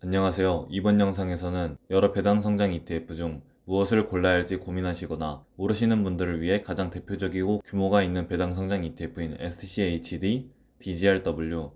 안녕하세요. 이번 영상에서는 여러 배당 성장 ETF 중 무엇을 골라야 할지 고민하시거나 모르시는 분들을 위해 가장 대표적이고 규모가 있는 배당 성장 ETF인 SCHD, DGRW,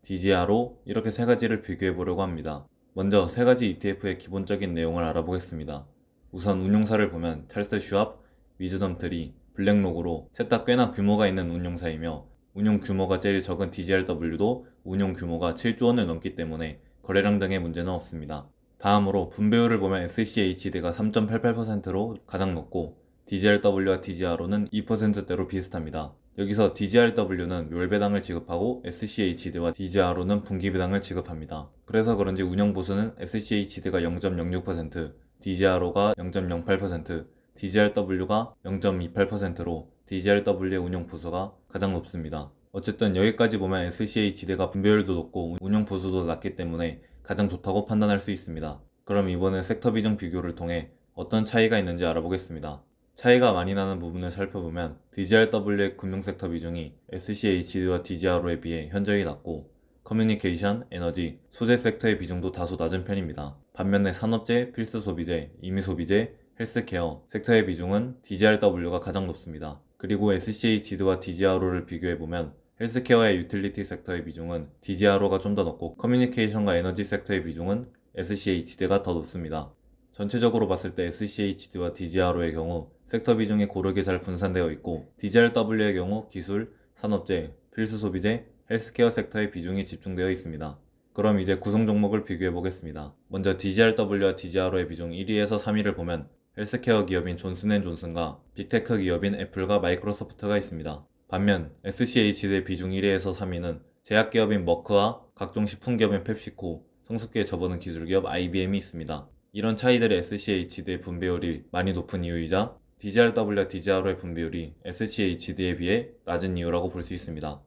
DGRO 이렇게 세 가지를 비교해 보려고 합니다. 먼저 세 가지 ETF의 기본적인 내용을 알아보겠습니다. 우선 운용사를 보면 찰스 슈왑, 위즈덤트리, 블랙록으로 셋 다 꽤나 규모가 있는 운용사이며 운용 규모가 제일 적은 DGRW도 운용 규모가 7조 원을 넘기 때문에 거래량 등의 문제는 없습니다. 다음으로 분배율을 보면 SCHD가 3.88%로 가장 높고 DGRW와 DGRO는 2%대로 비슷합니다. 여기서 DGRW는 멸배당을 지급하고 SCHD와 DGRO는 분기배당을 지급합니다. 그래서 그런지 운영보수는 SCHD가 0.06%, DGRO가 0.08%, DGRW가 0.28%로 DGRW의 운용보수가 가장 높습니다. 어쨌든 여기까지 보면 SCHD가 분배율도 높고 운용 보수도 낮기 때문에 가장 좋다고 판단할 수 있습니다. 그럼 이번엔 섹터 비중 비교를 통해 어떤 차이가 있는지 알아보겠습니다. 차이가 많이 나는 부분을 살펴보면 DGRW의 금융섹터 비중이 SCHD와 DGRO에 비해 현저히 낮고 커뮤니케이션, 에너지, 소재 섹터의 비중도 다소 낮은 편입니다. 반면에 산업재, 필수소비재, 임의소비재, 헬스케어 섹터의 비중은 DGRW가 가장 높습니다. 그리고 SCHD와 DGRO를 비교해보면 헬스케어의 유틸리티 섹터의 비중은 DGRO가 좀 더 높고 커뮤니케이션과 에너지 섹터의 비중은 SCHD가 더 높습니다. 전체적으로 봤을 때 SCHD와 DGRO의 경우 섹터 비중이 고르게 잘 분산되어 있고 DGRW의 경우 기술, 산업재, 필수소비재, 헬스케어 섹터의 비중이 집중되어 있습니다. 그럼 이제 구성 종목을 비교해 보겠습니다. 먼저 DGRW와 DGRO의 비중 1위에서 3위를 보면 헬스케어 기업인 존슨앤존슨과 빅테크 기업인 애플과 마이크로소프트가 있습니다. 반면 SCHD의 비중 1위에서 3위는 제약기업인 머크와 각종 식품기업인 펩시코, 성숙기에 접어든 기술기업 IBM이 있습니다. 이런 차이들이 SCHD의 분배율이 많이 높은 이유이자 DGRW와 DGRO의 분배율이 SCHD에 비해 낮은 이유라고 볼 수 있습니다.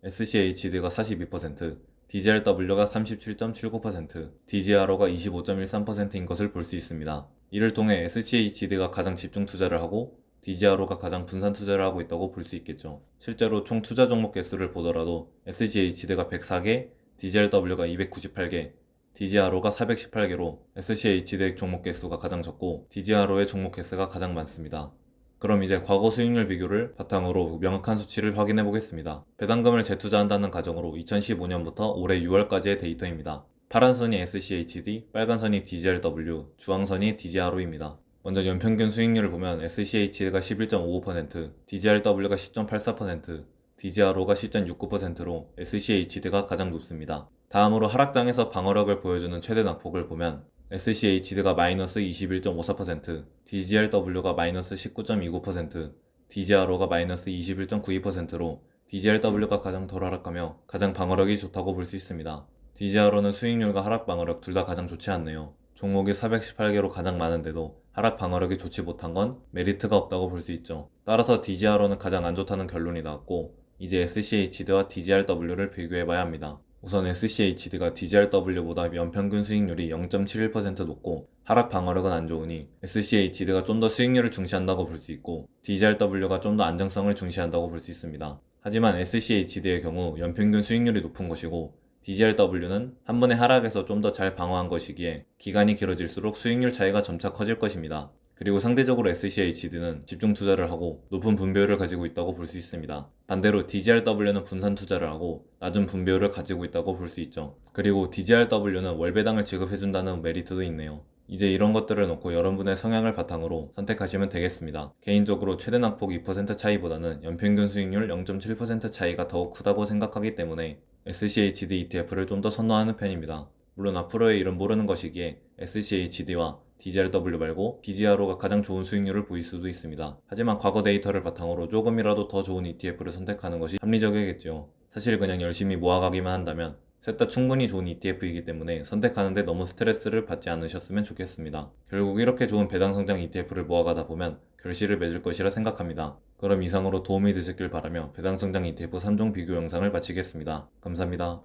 SCHD가 42%, DGRW가 37.79%, DGRO가 25.13%인 것을 볼 수 있습니다. 이를 통해 SCHD가 가장 집중 투자를 하고 DGRO가 가장 분산 투자를 하고 있다고 볼 수 있겠죠. 실제로 총 투자 종목 개수를 보더라도 SCHD가 104개, DGRW가 298개, DGRO가 418개로 SCHD의 종목 개수가 가장 적고 DGRO의 종목 개수가 가장 많습니다. 그럼 이제 과거 수익률 비교를 바탕으로 명확한 수치를 확인해 보겠습니다. 배당금을 재투자한다는 가정으로 2015년부터 올해 6월까지의 데이터입니다. 파란 선이 SCHD, 빨간 선이 DGRW, 주황선이 DGRO입니다. 먼저 연평균 수익률을 보면 SCHD가 11.55%, DGRW가 10.84%, DGRO가 10.69%로 SCHD가 가장 높습니다. 다음으로 하락장에서 방어력을 보여주는 최대 낙폭을 보면 SCHD가 마이너스 21.54%, DGRW가 마이너스 19.29%, DGRO가 마이너스 21.92%로 DGRW가 가장 덜 하락하며 가장 방어력이 좋다고 볼 수 있습니다. DGRO는 수익률과 하락 방어력 둘 다 가장 좋지 않네요. 종목이 418개로 가장 많은데도 하락 방어력이 좋지 못한 건 메리트가 없다고 볼 수 있죠. 따라서 DGRO는 가장 안 좋다는 결론이 나왔고 이제 SCHD와 DGRW를 비교해봐야 합니다. 우선 SCHD가 DGRW보다 연평균 수익률이 0.71% 높고 하락 방어력은 안 좋으니 SCHD가 좀 더 수익률을 중시한다고 볼 수 있고 DGRW가 좀 더 안정성을 중시한다고 볼 수 있습니다. 하지만 SCHD의 경우 연평균 수익률이 높은 것이고 DGRW는 한 번의 하락에서 좀 더 잘 방어한 것이기에 기간이 길어질수록 수익률 차이가 점차 커질 것입니다. 그리고 상대적으로 SCHD는 집중 투자를 하고 높은 분배율을 가지고 있다고 볼 수 있습니다. 반대로 DGRW는 분산 투자를 하고 낮은 분배율을 가지고 있다고 볼 수 있죠. 그리고 DGRW는 월배당을 지급해준다는 메리트도 있네요. 이제 이런 것들을 놓고 여러분의 성향을 바탕으로 선택하시면 되겠습니다. 개인적으로 최대 낙폭 2% 차이보다는 연평균 수익률 0.7% 차이가 더욱 크다고 생각하기 때문에 SCHD ETF를 좀 더 선호하는 편입니다. 물론 앞으로의 일은 모르는 것이기에 SCHD와 DGRW 말고 DGRO가 가장 좋은 수익률을 보일 수도 있습니다. 하지만 과거 데이터를 바탕으로 조금이라도 더 좋은 ETF를 선택하는 것이 합리적이겠죠. 사실 그냥 열심히 모아가기만 한다면 셋 다 충분히 좋은 ETF이기 때문에 선택하는데 너무 스트레스를 받지 않으셨으면 좋겠습니다. 결국 이렇게 좋은 배당 성장 ETF를 모아가다 보면 결실을 맺을 것이라 생각합니다. 그럼 이상으로 도움이 되셨길 바라며 배당 성장 ETF 3종 비교 영상을 마치겠습니다. 감사합니다.